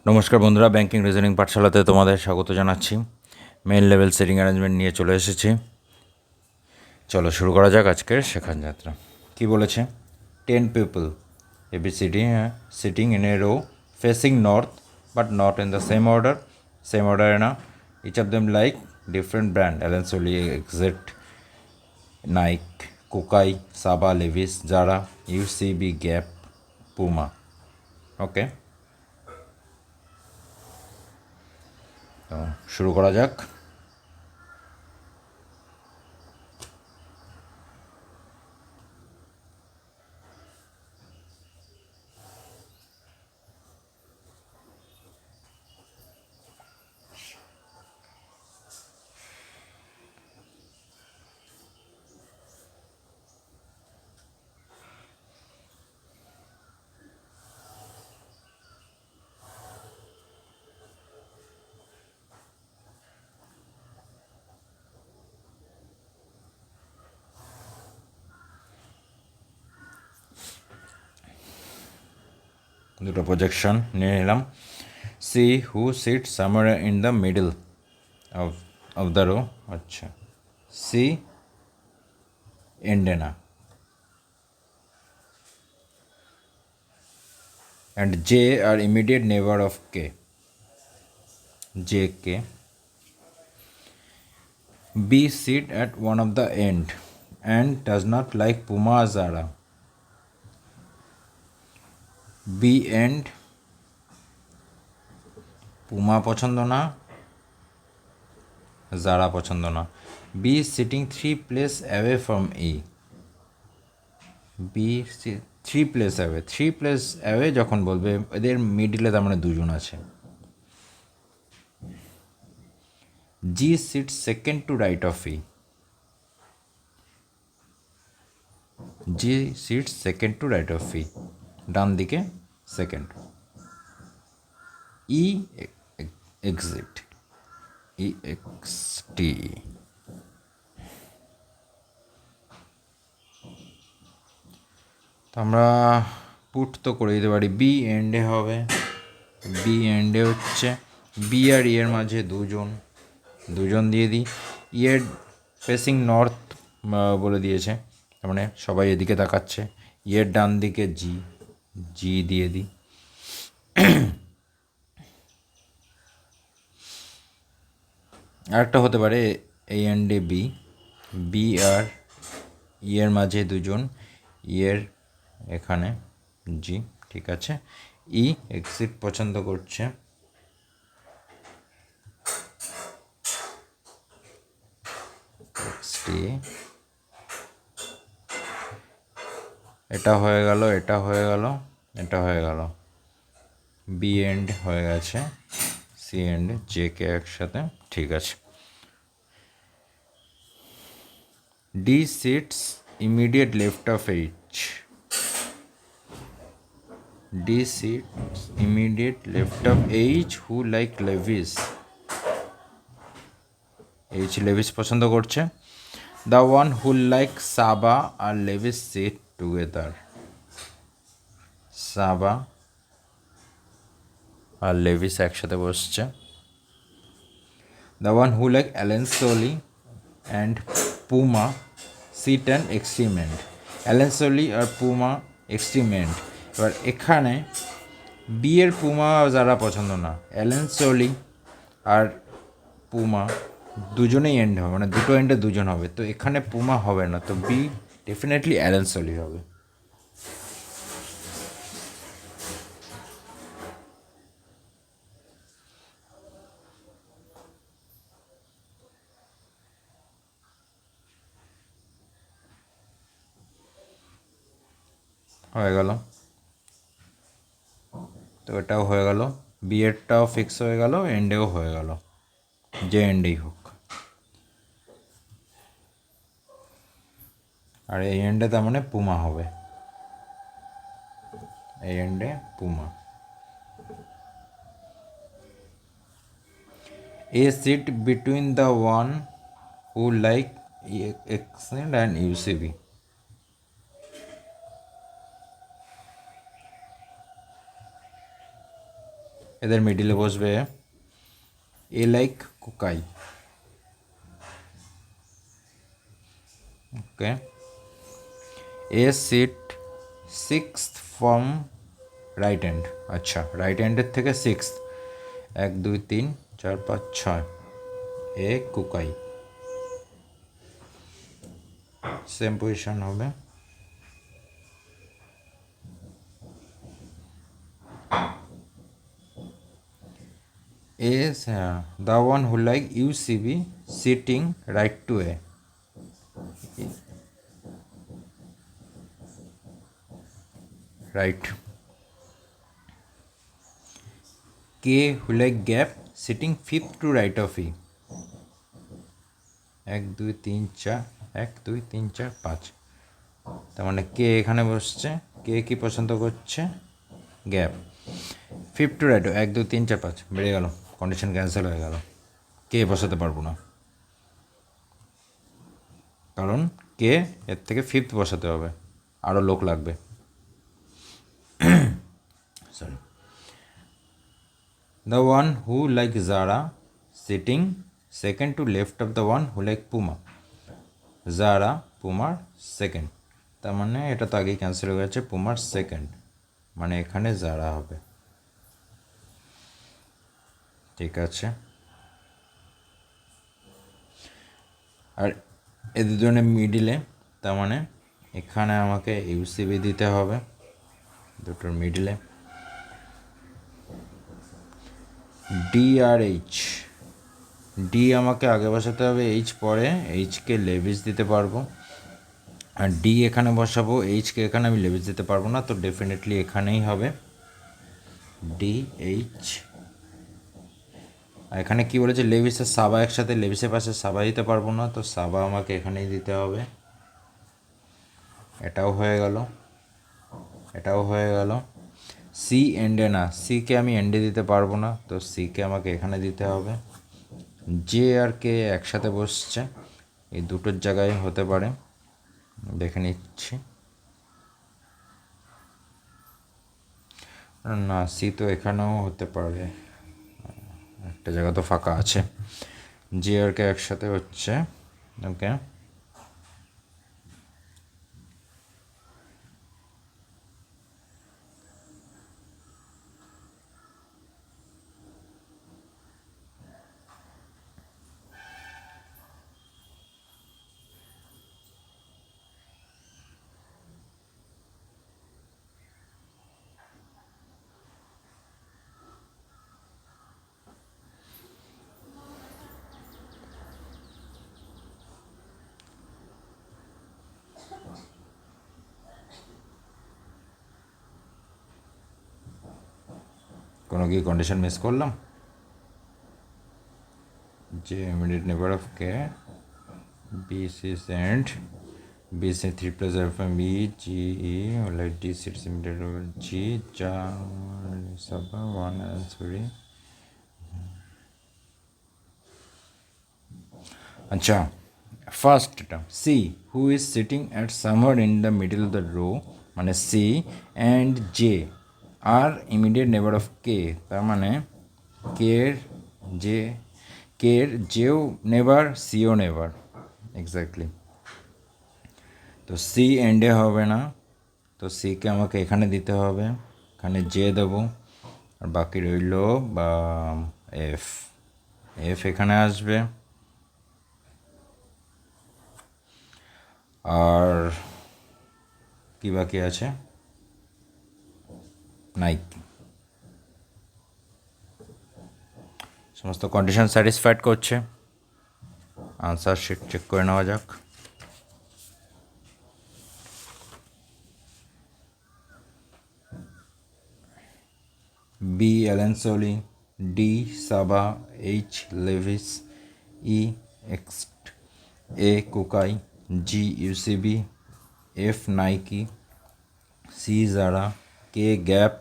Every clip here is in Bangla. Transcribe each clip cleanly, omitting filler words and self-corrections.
নমস্কার বন্ধুরা, ব্যাংকিং রিজনিং পাঠশালাতে তোমাদের স্বাগত জানাচ্ছি। মেইন লেভেল সেটিং অ্যারেঞ্জমেন্ট নিয়ে চলে এসেছি। চলো শুরু করা যাক আজকের শেখার যাত্রা। কি বলেছে? 10 people ABCD sitting in a row facing north but not in the same order না। Each of them like different brand, Allen Solly, Exit, Nike, Kookai, Saba, Levi's, Zara, UCB, Gap, Puma. Okay, তো শুরু করা যাক। দুটো প্রজেকশন নিয়ে নিলাম। C who sit somewhere in the middle of the row. আচ্ছা, সি এন্ডে না, and J are immediate neighbour of K. J K. B seat at one of the end and does not like Puma Zara. B end Puma পছন্দ না, জারা পছন্দ না। B sitting 3 place away from E. B 3 place away যখন বলবে, এদের মিডিলে তার মানে দুজন আছে। G sits second to right of E. G sits second to right of E, ডান দিকে সেকেন্ড। ই এক্সিট, EXT। তো আমরা পুট তো করে দিতে পারি। বি এন্ডে হবে, বি এন্ডে হচ্ছে বি আর ই এর মাঝে দুজন দিয়ে দিই। ই এর ফেসিং নর্থ বলে দিয়েছে, তার মানে সবাই এদিকে তাকাচ্ছে। ই এর ডান দিকে জি দিয়ে দিই। আরেকটা হতে পারে এ এন্ডে বি আর ই এর মাঝে দুজন, ই এর এখানে জি, ঠিক আছে। ই এক্সিট পছন্দ করছে, এটা হয়ে গেল, এটা হয়ে গেল, এটা হয়ে গেল। বি এন্ড হয়ে গেছে, সি এন্ড জে কে একসাথে, ঠিক আছে। D sits immediate left of H. D sits immediate left of H who like Levi's. H Levi's পছন্দ করছে। The one who like Saba আর লেভিস সিট টুগেদার। সাবা আর লেভিস একসাথে বসছে। The one who like Allen Solly and Puma sit and extreme end. Allen Solly আর পুমা এক্সট্রিমেন্ট। এবার এখানে বিয়ের পুমা যারা পছন্দ না, অ্যালেন সোলি আর পুমা দুজনেই এন্ড হবে, মানে দুটো এন্ডে দুজন হবে, তো এখানে পুমা হবে না, তো বি ডেফিনেটলি অ্যালেন সোলি হবে। হয়ে গেল, তো এটাও হয়ে গেল, বি এরটাও ফিক্স হয়ে গেল, এন্ডেও হয়ে গেল, যে এন্ডেই হোক। আর এই এন্ডে তার মানে পুমা হবে, এই এন্ডে Puma. A sit between the one who like accent and UCB. এদের মিডিলে বসবে A like Kookai, okay. A sit sixth from right hand, আচ্ছা রাইট হ্যান্ডের থেকে sixth, 1 2 3 4 5 6, A Kookai, same position হবে। is the one who like UCB sitting right to A. Right. K who like gap sitting fifth to right of E. 1 2 3 4, 1 2 3 4 5, তার মানে কে এখানে বসছে, কে কি পছন্দ করছে, গ্যাপ, ফিফথ টু রাইট, 1 2 3 4 5 বেড়ে গেল, কন্ডিশন ক্যান্সেল হয়ে গেল, কে বসাতে পারবো না, কারণ কে এর থেকে ফিফথ বসাতে হবে, আরও লোক লাগবে। Sorry. The one who like Zara sitting second to left of the one who like Puma. Zara পুমার সেকেন্ড, তার মানে এটা তো আগেই ক্যান্সেল হয়ে গেছে, পুমার সেকেন্ড মানে এখানে জারা হবে, ঠিক আছে। আর এই দুজনের মিডিলে, তার মানে এখানে আমাকে ইউসিবি দিতে হবে দুটোর মিডিলে। ডি আর এইচ, ডি আমাকে আগে বসাতে হবে, এইচ পরে, এইচকে লেভিস দিতে পারবো, আর ডি এখানে বসাবো, এইচকে এখানে আমি লেভিস দিতে পারবো না, তো ডেফিনেটলি এখানেই হবে ডি এইচ। আর এখানে কী বলেছে, লেভিসের সাবা একসাথে, লেভিসের পাশে সাবা দিতে পারবো না, তো সাবা আমাকে এখানেই দিতে হবে। এটাও হয়ে গেল, এটাও হয়ে গেল। সি এন্ডে না, সিকে আমি এন্ডে দিতে পারবো না, তো সিকে আমাকে এখানে দিতে হবে। জে আর কে একসাথে বসছে, এই দুটোর জায়গায় হতে পারে, দেখে নিচ্ছি। না, সি তো এখানেও হতে পারে, একটা জায়গা তো ফাঁকা আছে। জে আর কে একসাথে হচ্ছে, ওকে। কোনো কি কন্ডিশন মিস করলাম? যে immediate neighbour of K, B C সেন্ট, B C 3 plus alpha B G E like D sits immediate G যা সাবা 1 আনসারি। আচ্ছা, ফার্স্ট এটা C who is sitting at somewhere in the middle of the row, মানে C and J are immediate neighbour of K, তার মানে কের জে, কের জেও নেবার, সিও নেবার, এক্স্যাক্টলি। তো সি এন্ডে হবে না, তো সিকে আমাকে এখানে দিতে হবে, এখানে জে দেবো, আর বাকি রইল বা এফ, এফ এখানে আসবে। আর কি বাকি আছে, নাইকি। সমস্ত কন্ডিশন স্যাটিসফাইড করছে, আনসার শিট চেক করে নেওয়া যাক। বি অ্যালেনসোলি, ডি সাবা, এইচ লেভিস, ই এক্সট, এ কুকাই, জি ইউসিবি, এফ নাইকি, সি জারা, কে গ্যাপ,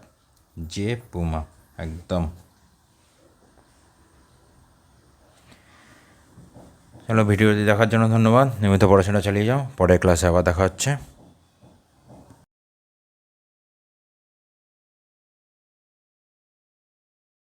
জে পুমা, একদম। চলো, ভিডিওটি দেখার জন্য ধন্যবাদ, নিয়মিত পড়াশোনা চালিয়ে যাও, পরের ক্লাসে আবার দেখা হচ্ছে।